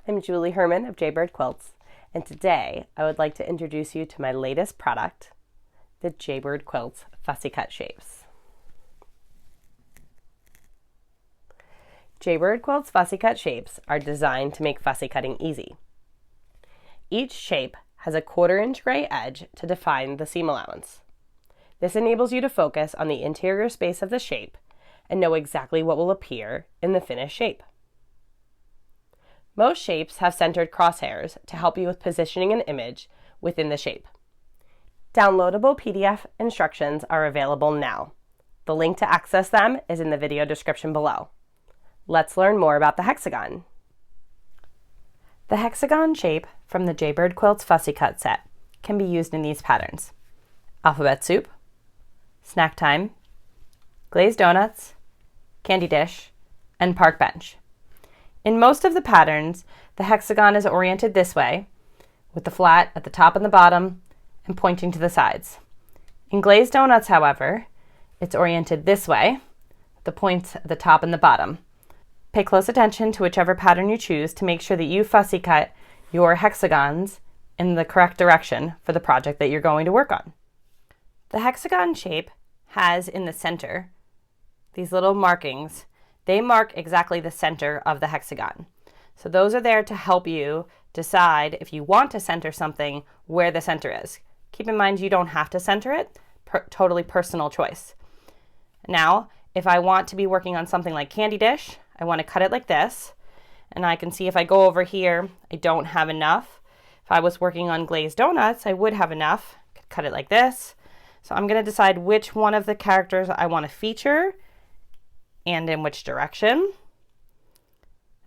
I'm Julie Herman of Jaybird Quilts, and today I would like to introduce you to my latest product, the Jaybird Quilts Fussy Cut Shapes. Jaybird Quilts Fussy Cut Shapes are designed to make fussy cutting easy. Each shape has a 1/4 inch gray edge to define the seam allowance. This enables you to focus on the interior space of the shape and know exactly what will appear in the finished shape. Most shapes have centered crosshairs to help you with positioning an image within the shape. Downloadable PDF instructions are available now. The link to access them is in the video description below. Let's learn more about the hexagon. The hexagon shape from the Jaybird Quilts Fussy Cut set can be used in these patterns: alphabet soup, snack time, glazed donuts, candy dish, and park bench. In most of the patterns, the hexagon is oriented this way, with the flat at the top and the bottom and pointing to the sides. In glazed donuts, however, it's oriented this way, with the points at the top and the bottom. Pay close attention to whichever pattern you choose to make sure that you fussy cut your hexagons in the correct direction for the project that you're going to work on. The hexagon shape has in the center these little markings. They mark exactly the center of the hexagon. So those are there to help you decide if you want to center something where the center is. Keep in mind you don't have to center it, totally personal choice. Now, if I want to be working on something like candy dish, I want to cut it like this, and I can see if I go over here, I don't have enough. If I was working on glazed donuts, I would have enough. I could cut it like this. So I'm going to decide which one of the characters I want to feature and in which direction.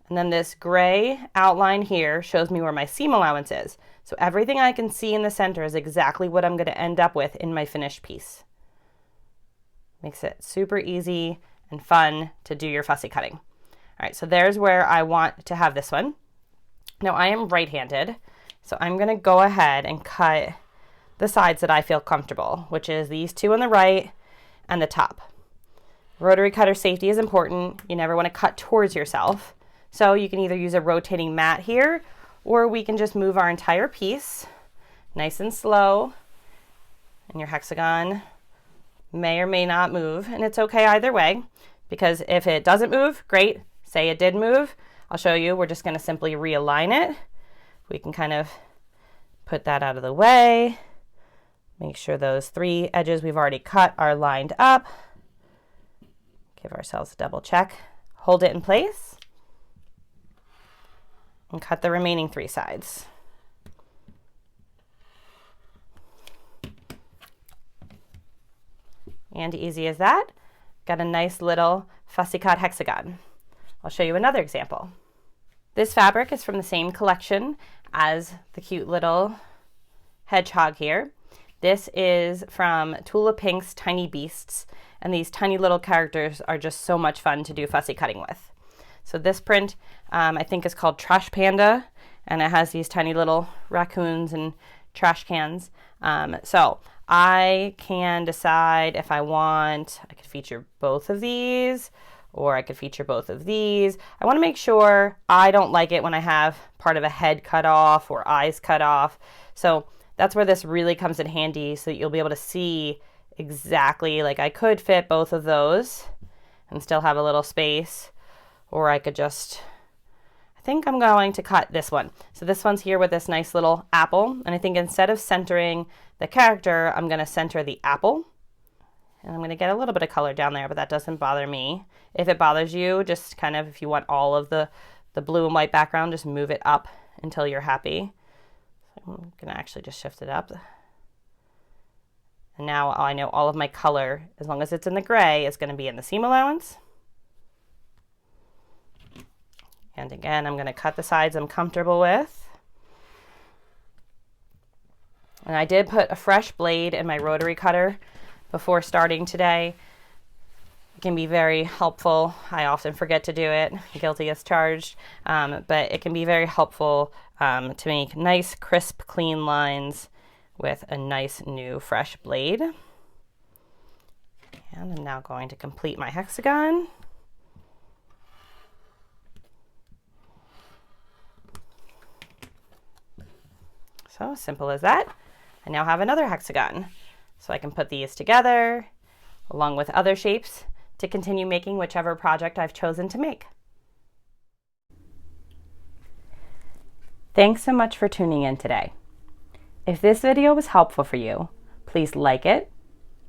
And then this gray outline here shows me where my seam allowance is. So everything I can see in the center is exactly what I'm going to end up with in my finished piece. Makes it super easy and fun to do your fussy cutting. All right, so there's where I want to have this one. Now I am right-handed, so I'm going to go ahead and cut the sides that I feel comfortable, which is these two on the right and the top. Rotary cutter safety is important. You never want to cut towards yourself. So you can either use a rotating mat here, or we can just move our entire piece nice and slow. And your hexagon may or may not move, and it's okay either way, because if it doesn't move, great. Say it did move, I'll show you. We're just going to simply realign it. We can kind of put that out of the way. Make sure those 3 edges we've already cut are lined up. Give ourselves a double check. Hold it in place and cut the remaining 3 sides. And easy as that, got a nice little fussy cut hexagon. I'll show you another example. This fabric is from the same collection as the cute little hedgehog here. This is from Tula Pink's Tiny Beasts, and these tiny little characters are just so much fun to do fussy cutting with. So this print I think is called Trash Panda, and it has these tiny little raccoons and trash cans. So I can decide if I could feature both of these, or I could feature both of these. I want to make sure I don't like it when I have part of a head cut off or eyes cut off. So that's where this really comes in handy, so that you'll be able to see exactly, like I could fit both of those and still have a little space, or I could just, I think I'm going to cut this one. So this one's here with this nice little apple, and I think instead of centering the character, I'm going to center the apple. And I'm going to get a little bit of color down there, but that doesn't bother me. If it bothers you, just kind of, if you want all of the blue and white background, just move it up until you're happy. So I'm going to actually just shift it up. And now I know all of my color, as long as it's in the gray, is going to be in the seam allowance. And again, I'm going to cut the sides I'm comfortable with. And I did put a fresh blade in my rotary cutter before starting today. It can be very helpful. I often forget to do it, guilty as charged, but it can be very helpful to make nice, crisp, clean lines with a nice new fresh blade. And I'm now going to complete my hexagon. So simple as that. I now have another hexagon. So I can put these together along with other shapes to continue making whichever project I've chosen to make. Thanks so much for tuning in today. If this video was helpful for you, please like it,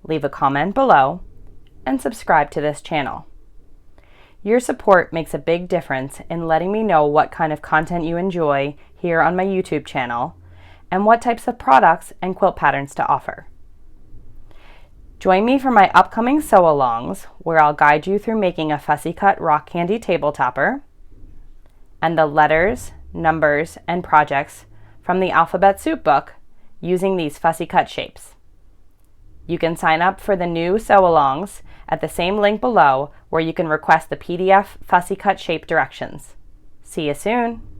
leave a comment below, and subscribe to this channel. Your support makes a big difference in letting me know what kind of content you enjoy here on my YouTube channel and what types of products and quilt patterns to offer. Join me for my upcoming sew-alongs, where I'll guide you through making a fussy cut rock candy table topper and the letters, numbers, and projects from the Alphabet Soup book using these fussy cut shapes. You can sign up for the new sew-alongs at the same link below, where you can request the PDF fussy cut shape directions. See you soon!